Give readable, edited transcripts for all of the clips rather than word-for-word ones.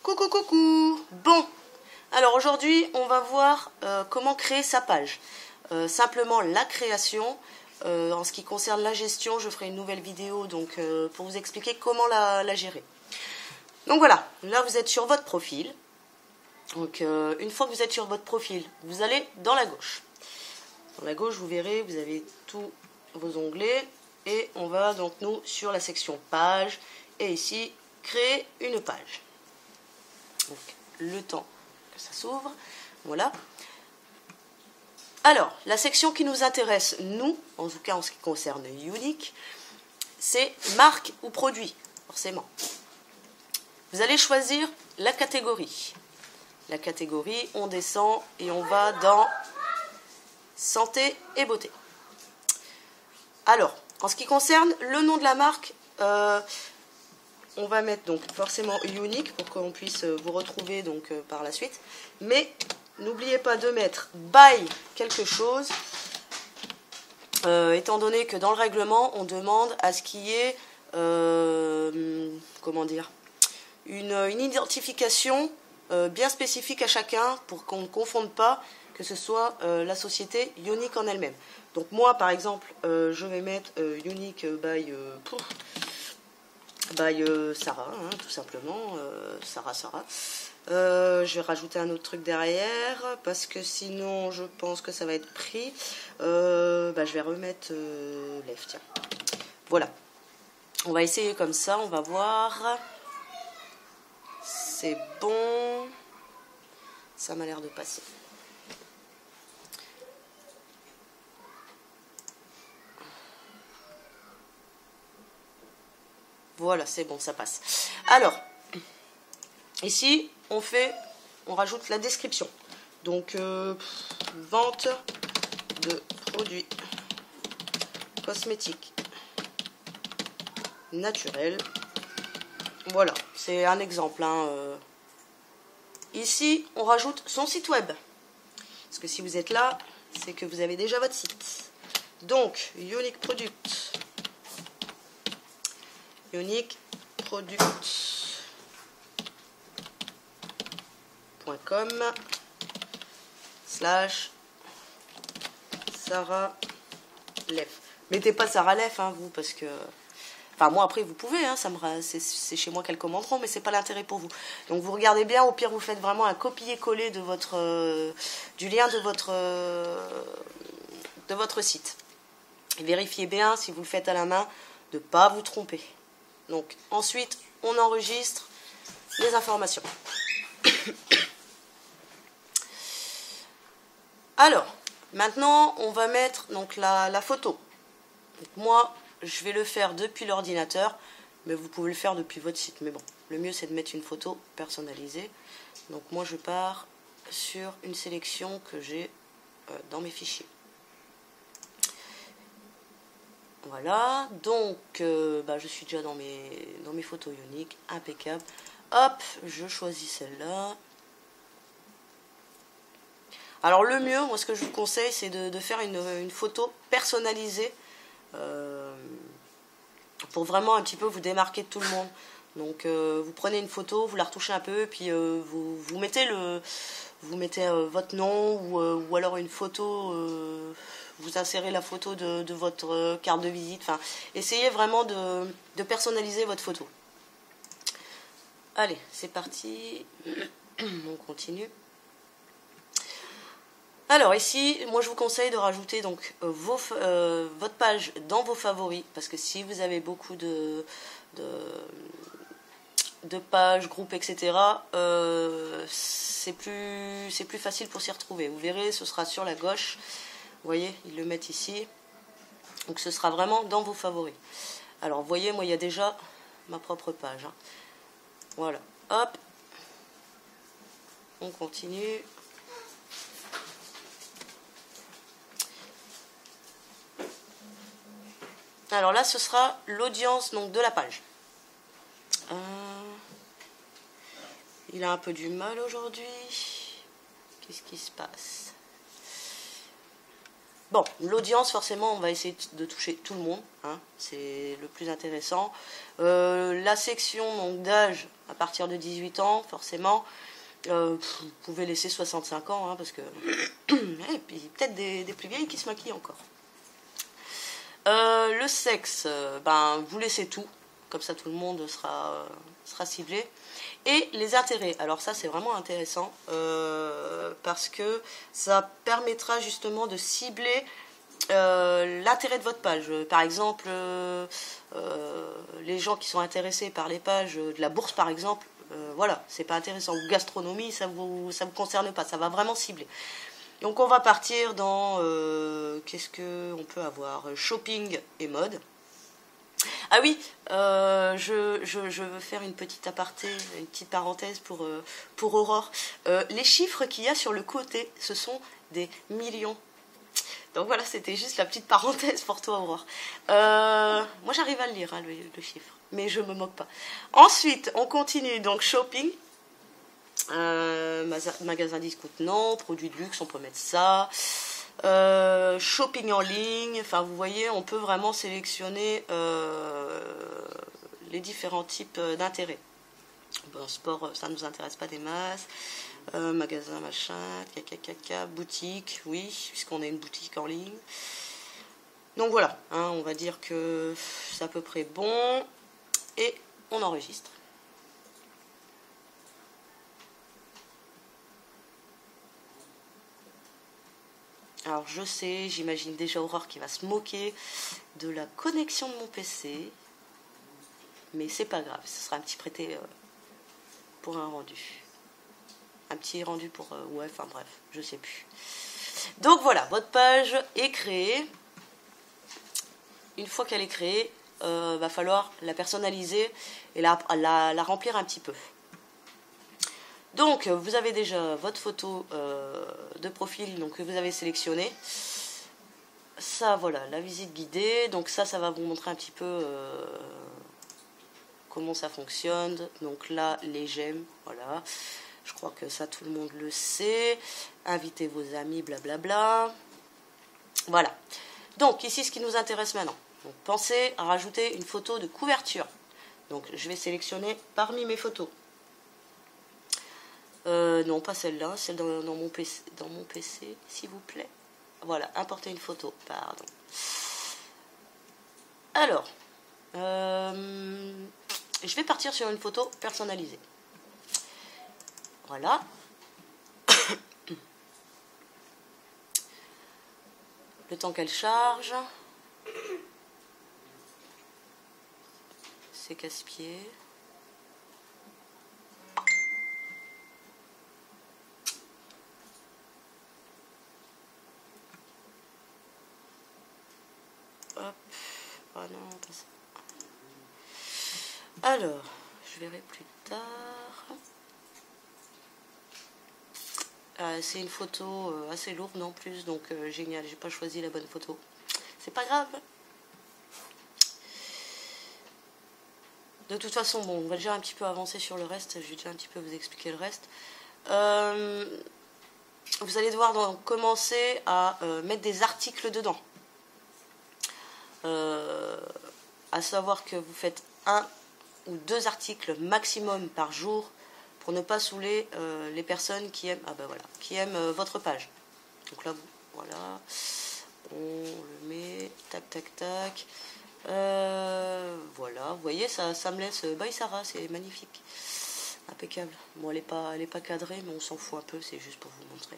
Coucou coucou. Bon, alors aujourd'hui on va voir comment créer sa page. Simplement la création. En ce qui concerne la gestion, je ferai une nouvelle vidéo donc, pour vous expliquer comment la gérer. Donc voilà, là vous êtes sur votre profil. Donc une fois que vous êtes sur votre profil, vous allez dans la gauche. Dans la gauche, vous verrez, vous avez tous vos onglets. Et on va donc nous sur la section page. Et ici, créer une page. Donc le temps que ça s'ouvre. Voilà. Alors, la section qui nous intéresse, nous, en tout cas en ce qui concerne Younique, c'est marque ou produit, forcément. Vous allez choisir la catégorie. La catégorie, on descend et on va dans santé et beauté. Alors, en ce qui concerne le nom de la marque, on va mettre donc forcément Younique pour qu'on puisse vous retrouver donc par la suite. Mais n'oubliez pas de mettre by quelque chose, étant donné que dans le règlement, on demande à ce qu'il y ait comment dire, une identification bien spécifique à chacun pour qu'on ne confonde pas que ce soit la société Younique en elle-même. Donc moi, par exemple, je vais mettre Younique by Sarah, hein, tout simplement, Sarah. Je vais rajouter un autre truc derrière, parce que sinon, je pense que ça va être pris. Je vais remettre Lève, tiens. Voilà. On va essayer comme ça, on va voir. C'est bon. Ça m'a l'air de passer. Voilà, c'est bon, ça passe. Alors, ici, on rajoute la description. Donc, vente de produits cosmétiques naturels. Voilà, c'est un exemple. Hein. Ici, on rajoute son site web. Parce que si vous êtes là, c'est que vous avez déjà votre site. Donc, Younique Product. Younique Product.com / Sarah Lef. Mettez pas Sarah Lef, hein, vous, parce que... Enfin, moi, après, vous pouvez, hein, c'est chez moi qu'elles commanderont, mais c'est pas l'intérêt pour vous. Donc, vous regardez bien, au pire, vous faites vraiment un copier-coller de du lien de votre site. Et vérifiez bien, si vous le faites à la main, de ne pas vous tromper. Donc, ensuite, on enregistre les informations. Alors, maintenant, on va mettre donc, la photo. Donc, moi, je vais le faire depuis l'ordinateur, mais vous pouvez le faire depuis votre site. Mais bon, le mieux, c'est de mettre une photo personnalisée. Donc, moi, je pars sur une sélection que j'ai dans mes fichiers. Voilà, donc je suis déjà dans mes photos Younique, impeccable. Hop, je choisis celle-là. Alors le mieux, moi ce que je vous conseille, c'est de faire une photo personnalisée pour vraiment un petit peu vous démarquer de tout le monde. Donc vous prenez une photo, vous la retouchez un peu, puis vous mettez votre nom ou alors une photo... vous insérez la photo de votre carte de visite. Enfin, essayez vraiment de personnaliser votre photo. Allez, c'est parti. On continue. Alors ici, moi je vous conseille de rajouter donc votre page dans vos favoris, parce que si vous avez beaucoup de pages, groupes, etc., c'est plus facile pour s'y retrouver. Vous verrez, ce sera sur la gauche. Vous voyez, ils le mettent ici. Donc ce sera vraiment dans vos favoris. Alors vous voyez, moi il y a déjà ma propre page. Hein. Voilà. Hop. On continue. Alors là, ce sera l'audience donc de la page. Il a un peu du mal aujourd'hui. Qu'est-ce qui se passe ? Bon, l'audience, forcément, on va essayer de toucher tout le monde, hein, c'est le plus intéressant. La section d'âge, à partir de 18 ans, forcément, vous pouvez laisser 65 ans, hein, parce que... Et puis peut-être des plus vieilles qui se maquillent encore. Le sexe, ben, vous laissez tout, comme ça tout le monde sera ciblé. Et les intérêts, alors ça c'est vraiment intéressant, parce que ça permettra justement de cibler l'intérêt de votre page. Par exemple, les gens qui sont intéressés par les pages de la bourse par exemple, voilà, c'est pas intéressant. Ou gastronomie, ça vous concerne pas, ça va vraiment cibler. Donc on va partir dans, qu'est-ce qu'on peut avoir, shopping et mode. Ah oui, je veux faire une petite aparté, une petite parenthèse pour Aurore. Les chiffres qu'il y a sur le côté, ce sont des millions. Donc voilà, c'était juste la petite parenthèse pour toi, Aurore. Moi, j'arrive à le lire, hein, le chiffre, mais je me moque pas. Ensuite, on continue, donc shopping. Magasin discount, non. Produits de luxe, on peut mettre ça. Shopping en ligne, enfin vous voyez, on peut vraiment sélectionner les différents types d'intérêts. Bon, sport, ça ne nous intéresse pas des masses. Magasin, machin, caca, boutique, oui, puisqu'on a une boutique en ligne. Donc voilà, hein, on va dire que c'est à peu près bon. Et on enregistre. Alors je sais, j'imagine déjà Aurore qui va se moquer de la connexion de mon PC. Mais c'est pas grave, ce sera un petit prêté pour un rendu. Un petit rendu pour... ouais, enfin bref, je sais plus. Donc voilà, votre page est créée. Une fois qu'elle est créée, va falloir la personnaliser et la remplir un petit peu. Donc, vous avez déjà votre photo de profil donc, que vous avez sélectionnée. Ça, voilà, la visite guidée. Donc ça va vous montrer un petit peu comment ça fonctionne. Donc là, les j'aime, voilà. Je crois que ça, tout le monde le sait. Invitez vos amis, blablabla. Voilà. Donc, ici, ce qui nous intéresse maintenant. Donc, pensez à rajouter une photo de couverture. Donc, je vais sélectionner parmi mes photos. Non, pas celle-là, celle dans mon PC, s'il vous plaît. Voilà, importer une photo, pardon. Alors, je vais partir sur une photo personnalisée. Voilà. Le temps qu'elle charge. C'est casse-pied. Hop. Oh non, pas ça. Alors, je verrai plus tard. C'est une photo assez lourde en plus, donc génial, j'ai pas choisi la bonne photo. C'est pas grave. De toute façon, bon, on va déjà un petit peu avancer sur le reste, je vais déjà un petit peu vous expliquer le reste. Vous allez devoir donc commencer à mettre des articles dedans. À savoir que vous faites 1 ou 2 articles maximum par jour pour ne pas saouler les personnes qui aiment, qui aiment votre page. Donc là, voilà, on le met, tac, tac, tac. Voilà, vous voyez, ça me laisse Bye Sarah, c'est magnifique, impeccable. Bon, elle est pas cadrée, mais on s'en fout un peu, c'est juste pour vous montrer.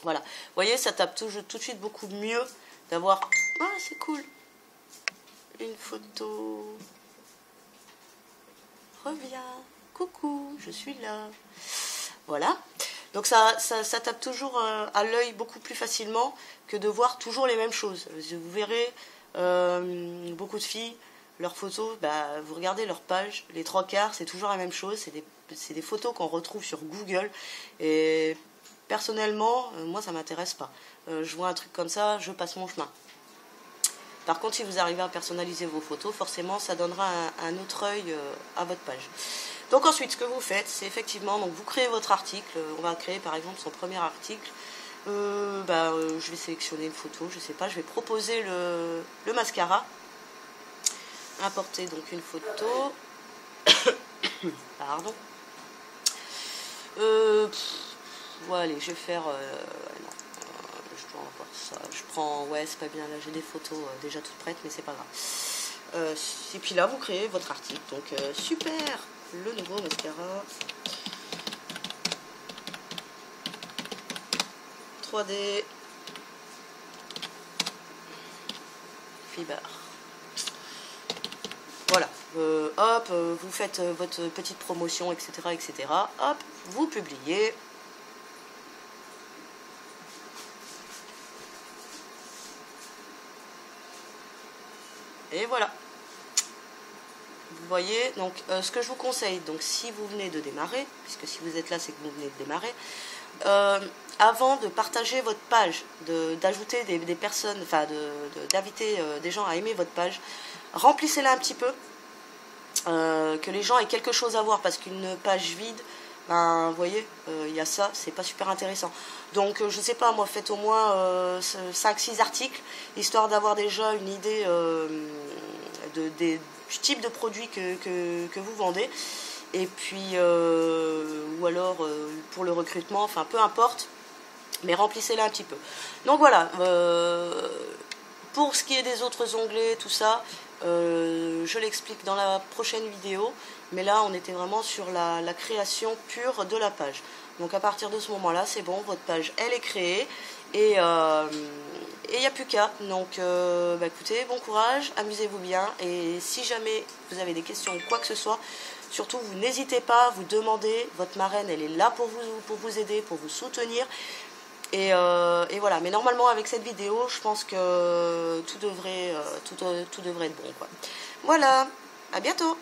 Voilà, vous voyez, ça tape tout de suite beaucoup mieux d'avoir, ah c'est cool, une photo, reviens, coucou, je suis là. Voilà, donc ça tape toujours à l'œil beaucoup plus facilement que de voir toujours les mêmes choses. Vous verrez beaucoup de filles, leurs photos, vous regardez leur page, les 3/4 c'est toujours la même chose, c'est des photos qu'on retrouve sur Google, et personnellement moi ça m'intéresse pas. Je vois un truc comme ça, je passe mon chemin. Par contre, si vous arrivez à personnaliser vos photos, forcément ça donnera un autre œil à votre page. Donc ensuite, ce que vous faites, c'est effectivement, donc vous créez votre article. On va créer par exemple son premier article. Je vais sélectionner une photo, je sais pas, je vais proposer le mascara. Importer donc une photo. Pardon. Allez, je vais faire... non, je dois avoir ça. Je prends... Ouais, c'est pas bien, là j'ai des photos déjà toutes prêtes, mais c'est pas grave. Et puis là, vous créez votre article. Donc, super. Le nouveau mascara. 3D. Fiber. Voilà. Hop, vous faites votre petite promotion, etc., etc. Hop, vous publiez. Et voilà. Vous voyez, donc ce que je vous conseille, donc si vous venez de démarrer, puisque si vous êtes là, c'est que vous venez de démarrer, avant de partager votre page, d'ajouter des personnes, enfin d'inviter des gens à aimer votre page, remplissez-la un petit peu, que les gens aient quelque chose à voir, parce qu'une page vide, ben, vous voyez, il y a ça, c'est pas super intéressant. Donc, je sais pas, moi, faites au moins 5-6 articles, histoire d'avoir déjà une idée du type de produit que vous vendez. Et puis, ou alors pour le recrutement, enfin, peu importe, mais remplissez-la un petit peu. Donc voilà, pour ce qui est des autres onglets, tout ça, je l'explique dans la prochaine vidéo. Mais là, on était vraiment sur la création pure de la page. Donc à partir de ce moment-là, c'est bon, votre page, elle est créée. Et il n'y a plus qu'à. Donc écoutez, bon courage, amusez-vous bien. Et si jamais vous avez des questions ou quoi que ce soit, surtout, vous n'hésitez pas à vous demander. Votre marraine, elle est là pour vous aider, pour vous soutenir. Et voilà. Mais normalement, avec cette vidéo, je pense que tout devrait être bon, quoi. Voilà, à bientôt.